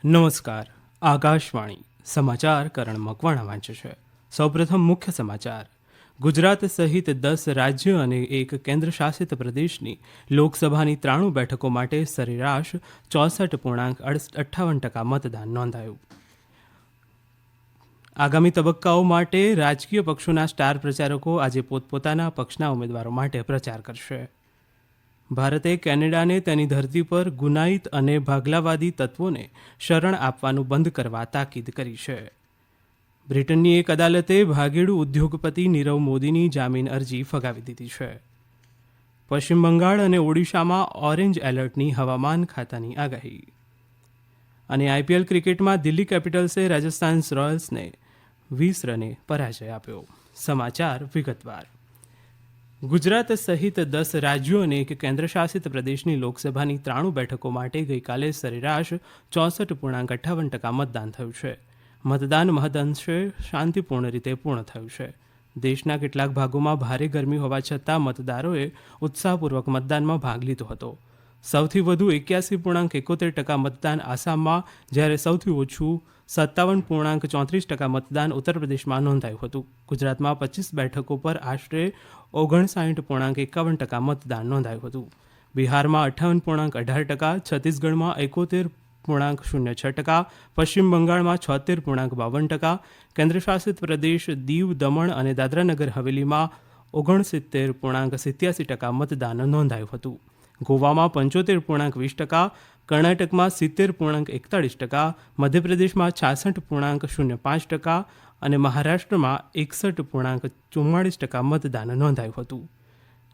નમસ્કાર. આકાશવાણી સમાચાર કરણ મકવાણા વાંચે છે. સૌપ્રથમ મુખ્ય સમાચાર. ગુજરાત સહિત 10 રાજ્ય અને એક કેન્દ્રશાસિત પ્રદેશની લોકસભાની 93 બેઠકો માટે સરેરાશ 64.58% મતદાન નોંધાયું. આગામી તબક્કાઓ માટે રાજકીય પક્ષોના સ્ટાર પ્રચારકો આજે પોતપોતાના પક્ષના ઉમેદવારો માટે પ્રચાર કરશે. ભારતે કેનેડાને તેની ધરતી પર ગુનાઈત અને ભાગલાવાદી તત્વોને શરણ આપવાનું બંધ કરવા તાકીદ કરી છે. બ્રિટનની એક અદાલતે ભાગેડુ ઉદ્યોગપતિ નીરવ મોદીની જામીન અરજી ફગાવી દીધી છે. પશ્ચિમ બંગાળ અને ઓડિશામાં ઓરેન્જ એલર્ટની હવામાન ખાતાની આગાહી. અને આઈપીએલ ક્રિકેટમાં દિલ્હી કેપિટલ્સે રાજસ્થાન રોયલ્સને 20 રને પરાજય આપ્યો. સમાચાર વિગતવાર. ગુજરાત સહિત 10 રાજ્યો અને એક કેન્દ્રશાસિત પ્રદેશની લોકસભાની 93 બેઠકો માટે ગઈકાલે સરેરાશ 64.58% મતદાન થયું છે. મતદાન મહદઅંશે શાંતિપૂર્ણ રીતે પૂર્ણ થયું છે. દેશના કેટલાક ભાગોમાં ભારે ગરમી હોવા છતાં મતદારોએ ઉત્સાહપૂર્વક મતદાનમાં ભાગ લીધો હતો. સૌથી વધુ 81.71% મતદાન આસામમાં, જ્યારે સૌથી ઓછું 57.34% મતદાન ઉત્તર પ્રદેશમાં નોંધાયું હતું. ગુજરાતમાં 25 બેઠકો પર આશરે 59.51% મતદાન નોંધાયું હતું. બિહારમાં 58.18%, છત્તીસગઢમાં 71.06%, પશ્ચિમ બંગાળમાં 76.52%, કેન્દ્રશાસિત પ્રદેશ દીવ દમણ અને દાદરાનગર હવેલીમાં 69.87% મતદાન નોંધાયું હતું. ગોવામાં 75.20%, કર્ણાટકમાં 70.41%, મધ્યપ્રદેશમાં 66.05% અને મહારાષ્ટ્રમાં 61.44% મતદાન નોંધાયું હતું.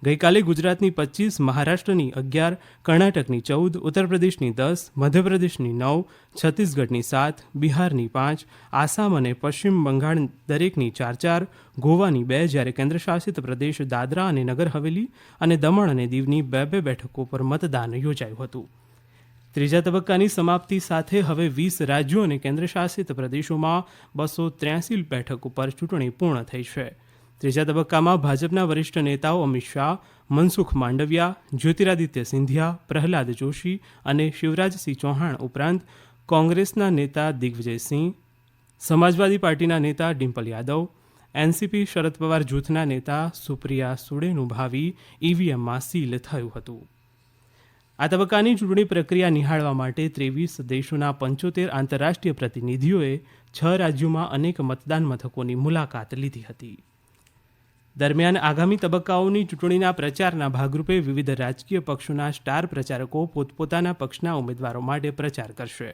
ગઈકાલે ગુજરાતની 25, મહારાષ્ટ્રની 11, કર્ણાટકની 14, ઉત્તર પ્રદેશની 10, મધ્યપ્રદેશની 9, છત્તીસગઢની 7, બિહારની 5, આસામ અને પશ્ચિમ બંગાળ દરેકની 4, ગોવાની 2, જ્યારે કેન્દ્રશાસિત પ્રદેશ દાદરા અને નગર હવેલી અને દમણ અને દીવની 2 બેઠકો પર મતદાન યોજાયું હતું. ત્રીજા તબક્કાની સમાપ્તિ સાથે હવે 20 રાજ્યો અને કેન્દ્રશાસિત પ્રદેશોમાં 283 બેઠકો પર ચૂંટણી પૂર્ણ થઈ છે. ત્રીજા તબક્કામાં ભાજપના વરિષ્ઠ નેતાઓ અમિત શાહ, મનસુખ માંડવિયા, જ્યોતિરાદિત્ય સિંધિયા, પ્રહલાદ જોશી અને શિવરાજસિંહ ચૌહાણ ઉપરાંત કોંગ્રેસના નેતા દિગ્વિજયસિંહ, સમાજવાદી પાર્ટીના નેતા ડિમ્પલ યાદવ, એનસીપી શરદ પવાર જૂથના નેતા સુપ્રિયા સુળેનું ભાવિ ઈવીએમમાં સીલ થયું હતું. આ તબક્કાની ચૂંટણી પ્રક્રિયા નિહાળવા માટે 23 દેશોના 75 આંતરરાષ્ટ્રીય પ્રતિનિધિઓએ 6 રાજ્યોમાં અનેક મતદાન મથકોની મુલાકાત લીધી હતી. દરમિયાન આગામી તબક્કાઓની ચૂંટણીના પ્રચારના ભાગરૂપે વિવિધ રાજકીય પક્ષોના સ્ટાર પ્રચારકો પોતપોતાના પક્ષના ઉમેદવારો માટે પ્રચાર કરશે.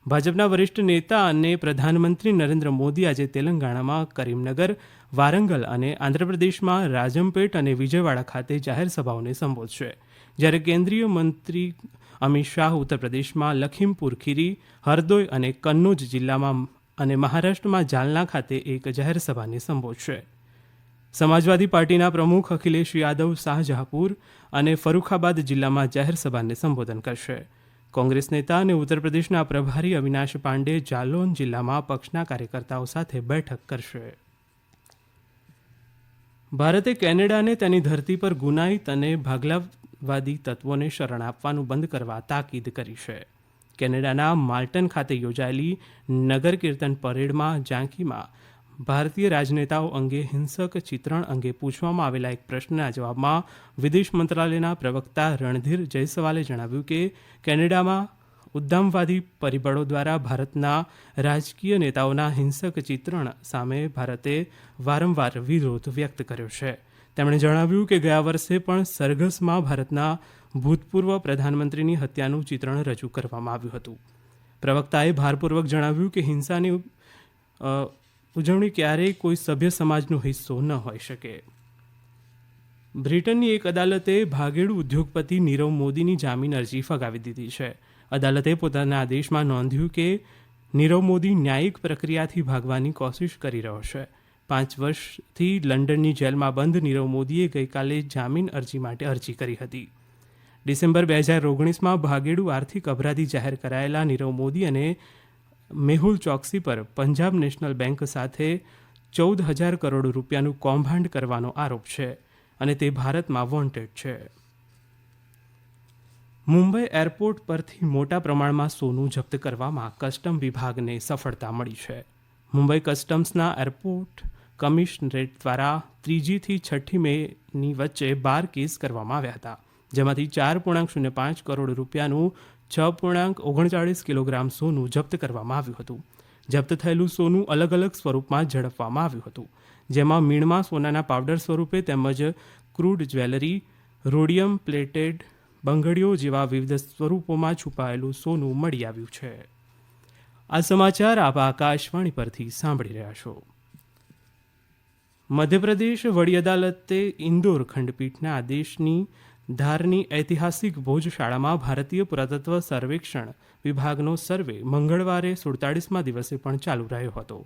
ભાજપના વરિષ્ઠ નેતા અને પ્રધાનમંત્રી નરેન્દ્ર મોદી આજે તેલંગાણામાં કરીમનગર, વારંગલ અને આંધ્રપ્રદેશમાં રાજમપેટ અને વિજયવાડા ખાતે જાહેર સભાઓને સંબોધશે. જ્યારે કેન્દ્રીય મંત્રી અમિત શાહ ઉત્તર પ્રદેશમાં લખીમપુર ખીરી, હરદોઈ અને કન્નૌજ જિલ્લામાં અને મહારાષ્ટ્રમાં જાલના ખાતે એક જાહેર સભાને સંબોધશે. સમાજવાદી પાર્ટીના પ્રમુખ અખિલેશ યાદવ શાહજહાંપુર અને ફરુખાબાદ જિલ્લામાં જાહેર સભાને સંબોધન કરશે. કોંગ્રેસ નેતા અને ઉત્તર પ્રદેશના પ્રભારી અવિનાશ પાંડે જાલૌન જિલ્લામાં પક્ષના કાર્યકર્તાઓ સાથે બેઠક કરશે. ભારતે કેનેડાને તેની ધરતી પર ગુનાઈત અને ભાગલાવાદી તત્વોને શરણ આપવાનું બંધ કરવા તાકીદ કરી છે. કેનેડાના માલ્ટન ખાતે યોજાયેલી નગર કીર્તન પરેડમાં ઝાંખીમાં ભારતીય રાજનેતાઓ અંગે હિંસક ચિત્રણ અંગે પૂછવામાં આવેલા એક પ્રશ્નના જવાબમાં વિદેશ મંત્રાલયના પ્રવક્તા રણધીર જયસ્વાલે જણાવ્યું કે કેનેડામાં ઉદ્દામવાદી પરિબળો દ્વારા ભારતના રાજકીય નેતાઓના હિંસક ચિત્રણ સામે ભારતે વારંવાર વિરોધ વ્યક્ત કર્યો છે. તેમણે જણાવ્યું કે ગયા વર્ષે પણ સરઘસમાં ભારતના ભૂતપૂર્વ પ્રધાનમંત્રીની હત્યાનું ચિત્રણ રજૂ કરવામાં આવ્યું હતું. પ્રવક્તાએ ભારપૂર્વક જણાવ્યું કે હિંસાની ઉજવણી ક્યારેય કોઈ સભ્ય સમાજનો હિસ્સો ન હોઈ શકે. બ્રિટનની એક અદાલતે ભાગેડુ ઉદ્યોગપતિ નીરવ મોદીની જામીન અરજી ફગાવી દીધી છે. અદાલતે પોતાના આદેશમાં નોંધ્યું કે નીરવ મોદી ન્યાયિક પ્રક્રિયાથી ભાગવાની કોશિશ કરી રહ્યો છે. 5 વર્ષથી લંડનની જેલમાં બંધ નીરવ મોદીએ ગઈકાલે જામીન અરજી માટે અરજી કરી હતી. ડિસેમ્બર 2019માં ભાગેડુ આર્થિક અપરાધી જાહેર કરાયેલા નીરવ મોદી અને મેહુલ ચોકસી પર પંજાબ નેશનલ બેંક સાથે 14,000 કરોડ રૂપિયાનું કૌભાંડ કરવાનો આરોપ છે અને તે ભારતમાં વોન્ટેડ છે. મુંબઈ એરપોર્ટ પરથી મોટા પ્રમાણમાં સોનું જપ્ત કરવામાં કસ્ટમ વિભાગને સફળતા મળી છે. મુંબઈ કસ્ટમ્સના એરપોર્ટ કમિશનરેટ દ્વારા 3જી થી 6ઠી મેની વચ્ચે 12 કેસ કરવામાં આવ્યા હતા, જેમાંથી 4.05 કરોડ રૂપિયાનું 6.39 કિલોગ્રામ સોનું જપ્ત કરવામાં આવ્યું હતું. જપ્ત થયેલું સોનું અલગ અલગ સ્વરૂપમાં ઝડપવામાં આવ્યું હતું, જેમાં મીણમાં સોનાના પાવડર સ્વરૂપે તેમજ ક્રૂડ જ્વેલરી, રોડિયમ પ્લેટેડ બંગડીઓ જેવા વિવિધ સ્વરૂપોમાં છુપાયેલું સોનું મળી આવ્યું છે. આ સમાચાર આપ આકાશવાણી પરથી સાંભળી રહ્યા છો. મધ્યપ્રદેશ વડી અદાલતે ઇન્દોર ખંડપીઠના આદેશની ધારની ઐતિહાસિક ભોજશાળામાં ભારતીય પુરાતત્વ સર્વેક્ષણ વિભાગનો સર્વે મંગળવારે 47મા દિવસે પણ ચાલુ રહ્યો હતો.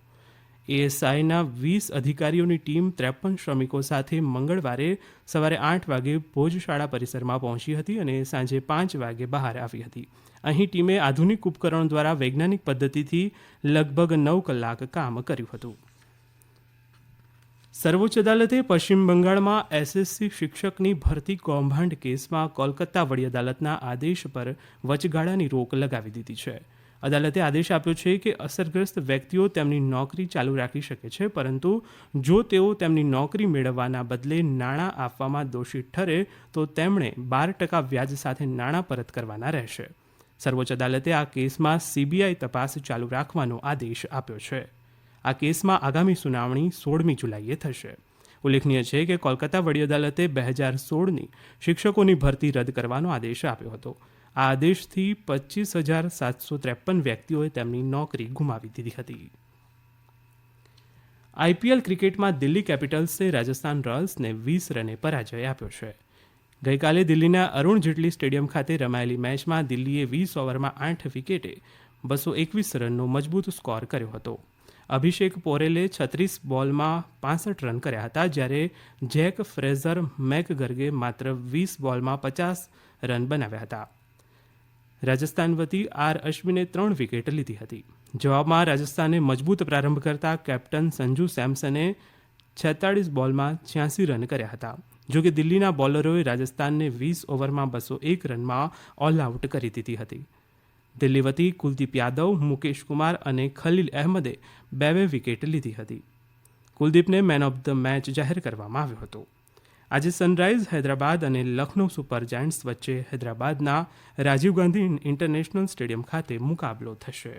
એએસઆઈના 20 અધિકારીઓની ટીમ 53 શ્રમિકો સાથે મંગળવારે સવારે 8 વાગે ભોજશાળા પરિસરમાં પહોંચી હતી અને સાંજે 5 વાગે બહાર આવી હતી. અહીં ટીમે આધુનિક ઉપકરણો દ્વારા વૈજ્ઞાનિક પદ્ધતિથી લગભગ 9 કલાક કામ કર્યું હતું. સર્વોચ્ચ અદાલતે પશ્ચિમ બંગાળમાં એસએસસી શિક્ષકની ભરતી કૌભાંડ કેસમાં કોલકાતા વડી અદાલતના આદેશ પર વચગાળાની રોક લગાવી દીધી છે. અદાલતે આદેશ આપ્યો છે કે અસરગ્રસ્ત વ્યક્તિઓ તેમની નોકરી ચાલુ રાખી શકે છે, પરંતુ જો તેઓ તેમની નોકરી મેળવવાના બદલે નાણાં આપવામાં દોષિત ઠરે તો તેમણે 12% વ્યાજ સાથે નાણાં પરત કરવાના રહેશે. સર્વોચ્ચ અદાલતે આ કેસમાં સીબીઆઈ તપાસ ચાલુ રાખવાનો આદેશ આપ્યો છે. આ કેસમાં આગામી સુનાવણી 16મી જુલાઈએ થશે. ઉલ્લેખનીય છે કે કોલકાતા વડી અદાલતે 2016ની શિક્ષકોની ભરતી રદ કરવાનો આદેશ આપ્યો હતો. આ આદેશથી 25,753 વ્યક્તિઓએ તેમની નોકરી ગુમાવી દીધી હતી. આઈપીએલ ક્રિકેટમાં દિલ્હી કેપિટલ્સે રાજસ્થાન રોયલ્સને 20 રને પરાજય આપ્યો છે. ગઈકાલે દિલ્હીના અરુણ જેટલી સ્ટેડિયમ ખાતે રમાયેલી મેચમાં દિલ્હીએ 20 ઓવરમાં 8 વિકેટે 221 રનનો મજબૂત સ્કોર કર્યો હતો. અભિષેક પોરેલે 36 બોલમાં 65 રન કર્યા હતા, જ્યારે જેક ફ્રેઝર મેકગર્ગે માત્ર 20 બોલમાં 50 રન બનાવ્યા હતા. રાજસ્થાન વતી આર અશ્વિને 3 વિકેટ લીધી હતી. જવાબમાં રાજસ્થાને મજબૂત પ્રારંભ કરતા કેપ્ટન સંજુ સેમસને 46 બોલમાં 86 રન કર્યા હતા. જોકે દિલ્હીના બોલરોએ રાજસ્થાનને 20 ઓવરમાં 201 રનમાં ઓલ આઉટ કરી દીધી હતી. દિલ્હી વતી કુલદીપ યાદવ, મુકેશ કુમાર અને ખલીલ અહેમદે 2 વિકેટ લીધી હતી. કુલદીપને મેન ઓફ ધ મેચ જાહેર કરવામાં આવ્યો હતો. આજે સનરાઇઝ હૈદરાબાદ અને લખનૌ સુપર જાયન્ટ્સ વચ્ચે હૈદરાબાદના રાજીવ ગાંધી ઇન્ટરનેશનલ સ્ટેડિયમ ખાતે મુકાબલો થશે.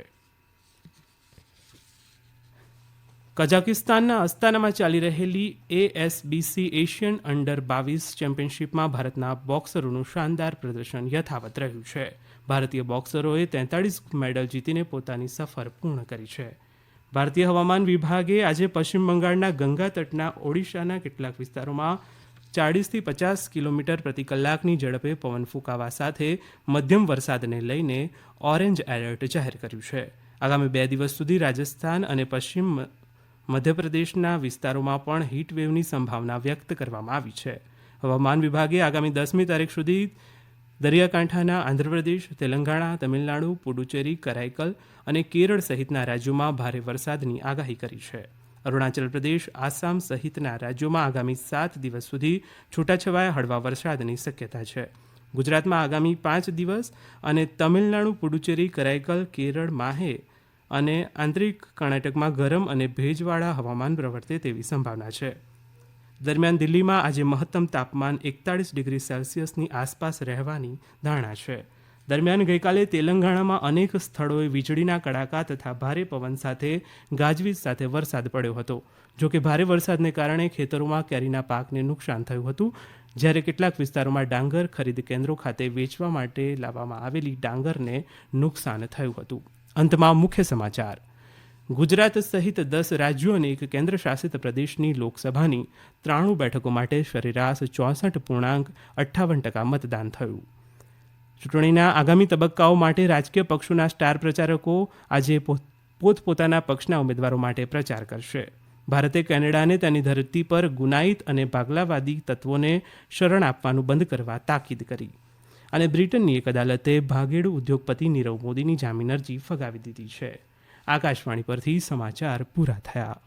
કઝાકિસ્તાનના અસ્તાનામાં ચાલી રહેલી એએસબીસી એશિયન અંડર 22 ચેમ્પિયનશિપમાં ભારતના બોક્સરોનું શાનદાર પ્રદર્શન યથાવત રહ્યું છે. ભારતીય બોક્સરોએ 43 મેડલ જીતીને પોતાની સફર પૂર્ણ કરી છે. ભારતીય હવામાન વિભાગે આજે પશ્ચિમ બંગાળના ગંગા તટના ઓડિશાના કેટલાક વિસ્તારોમાં 40થી 50 કિલોમીટર પ્રતિ કલાકની ઝડપે પવન ફૂંકાવા સાથે મધ્યમ વરસાદને લઈને ઓરેન્જ એલર્ટ જાહેર કર્યું છે. આગામી 2 દિવસ સુધી રાજસ્થાન અને પશ્ચિમ મધ્યપ્રદેશના વિસ્તારોમાં પણ હીટવેવની સંભાવના વ્યક્ત કરવામાં આવી છે. હવામાન વિભાગે આગામી 10મી તારીખ સુધી દરિયાકાંઠાના આંધ્રપ્રદેશ, તેલંગાણા, તમિલનાડુ, પુડુચેરી, કરાઈકલ અને કેરળ સહિતના રાજ્યોમાં ભારે વરસાદની આગાહી કરી છે. અરુણાચલ પ્રદેશ, આસામ સહિતના રાજ્યોમાં આગામી 7 દિવસ સુધી છૂટાછવાયા હળવા વરસાદની શક્યતા છે. ગુજરાતમાં આગામી 5 દિવસ અને તમિલનાડુ, પુડુચેરી, કરાઈકલ, કેરળ, માહે અને આંતરિક કર્ણાટકમાં ગરમ અને ભેજવાળા હવામાન પ્રવર્તે તેવી સંભાવના છે. દરમિયાન દિલ્હીમાં આજે મહત્તમ તાપમાન 41 ડિગ્રી સેલ્સિયસની આસપાસ રહેવાની ધારણા છે. દરમિયાન ગઈકાલે તેલંગાણામાં અનેક સ્થળોએ વીજળીના કડાકા તથા ભારે પવન સાથે ગાજવીજ સાથે વરસાદ પડ્યો હતો. જોકે ભારે વરસાદને કારણે ખેતરોમાં કેરીના પાકને નુકસાન થયું હતું, જ્યારે કેટલાક વિસ્તારોમાં ડાંગર ખરીદ કેન્દ્રો ખાતે વેચવા માટે લાવવામાં આવેલી ડાંગરને નુકસાન થયું હતું. અંતમાં મુખ્ય સમાચાર. ગુજરાત સહિત 10 રાજ્યો અને એક કેન્દ્રશાસિત પ્રદેશની લોકસભાની 93 બેઠકો માટે સરેરાશ 64.58% મતદાન થયું. ચૂંટણીના આગામી તબક્કાઓ માટે રાજકીય પક્ષોના સ્ટાર પ્રચારકો આજે પોતપોતાના પક્ષના ઉમેદવારો માટે પ્રચાર કરશે. ભારતે કેનેડાને તેની ધરતી પર ગુનાઈત અને ભાગલાવાદી તત્વોને શરણ આપવાનું બંધ કરવા તાકીદ કરી. અને બ્રિટનની એક અદાલતે ભાગેડુ ઉદ્યોગપતિ નીરવ મોદીની જામીન અરજી ફગાવી દીધી છે. આકાશવાણી પરથી સમાચાર પૂરા થયા.